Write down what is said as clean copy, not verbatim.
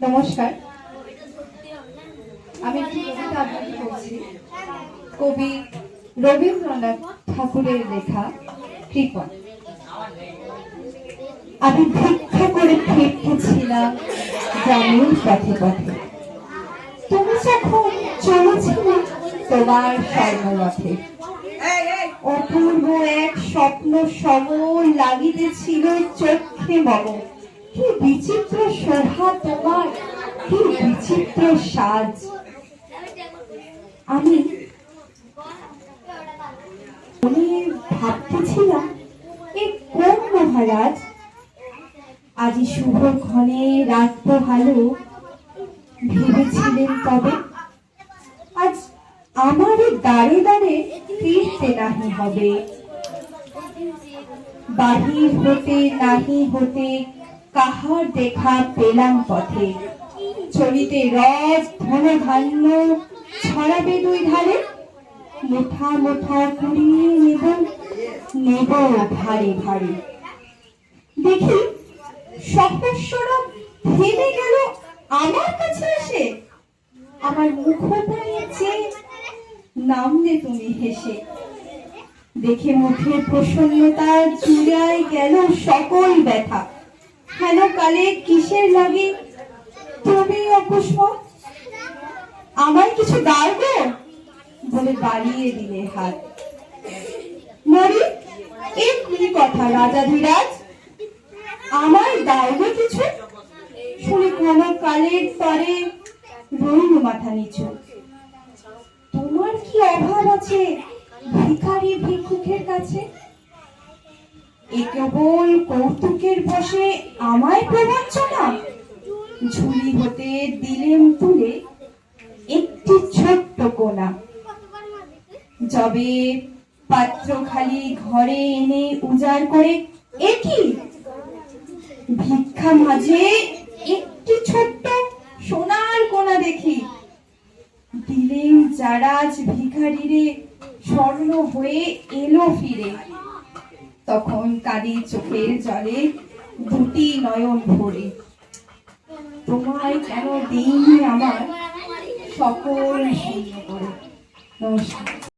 নমস্কার, আমি একটি কবিতা আবৃত্তি করছি। কবি রবীন্দ্রনাথ ঠাকুরের লেখা কৃপণ। আমি ভিক্ষা করে ফিরতেছিলাম গ্রামের পথে পথে, তুমি যখন চলেছিলে তোমার স্বর্ণরথে। অপূর্ব এক স্বপ্ন সম লাগিতেছিল চোখে মম। কি বিচিত্র শোভা তোমার, কি বিচিত্র সাজ। আমি ভাবতেছিলাম এ কোন মহারাজ, আজি শুভ ক্ষণে রাত ভালো ভেবেছিলেন তবে। আজ আমার দাঁড়ে দাঁড়ে ফিরতে নাহি হবে, বাহির হতে নাহি হতে কাহার দেখা পেলাম পথে। চলিতে রথ ধন ধান্য ছড়াবে দুই ধারে, মুঠা মুঠা কুড়িয়ে নেব নেব ভারী ভারী। দেখি সহস্র থেমে গেল আমার কাছে এসে, আমার মুখটায় চেয়ে নামলে তুমি হেসে। দেখে মুখে প্রসন্নতা জুড়ায় গেল সকল ব্যথা। হেন কালে কিসের লাগে তুমি অকস্মাৎ, আমায় কিছু দাঁড় বলে বাড়িয়ে দিলে হাত। মরি এক্ষুনি কথা রাজাধিরাজ, আমায় দাঁড়বে কিছু। শুনে কোন কালের তরে রইল মাথা নিচু। তোমার কি অভাব আছে ভিখারি ভিক্ষুকের কাছে? এ কেবল কৌতুকের বসে আমায় প্রবঞ্চনা। ঝুলি হতে দিলেন তুলে একটি ছোট্ট কোনা, যবে পাত্র খালি ঘরে এনে উজাড় করে, একি ভিক্ষা মাঝে একটি ছোট্ট সোনার কোনা দেখি। দিলেন যারা ভিখারিরে স্বর্ণ হয়ে এলো ফিরে। তখন কাঁদি চোখের জলে দুটি নয়ন ভরে, তোমায় কেন দিইনি আমার সকল শূন্য করে। নমস্কার।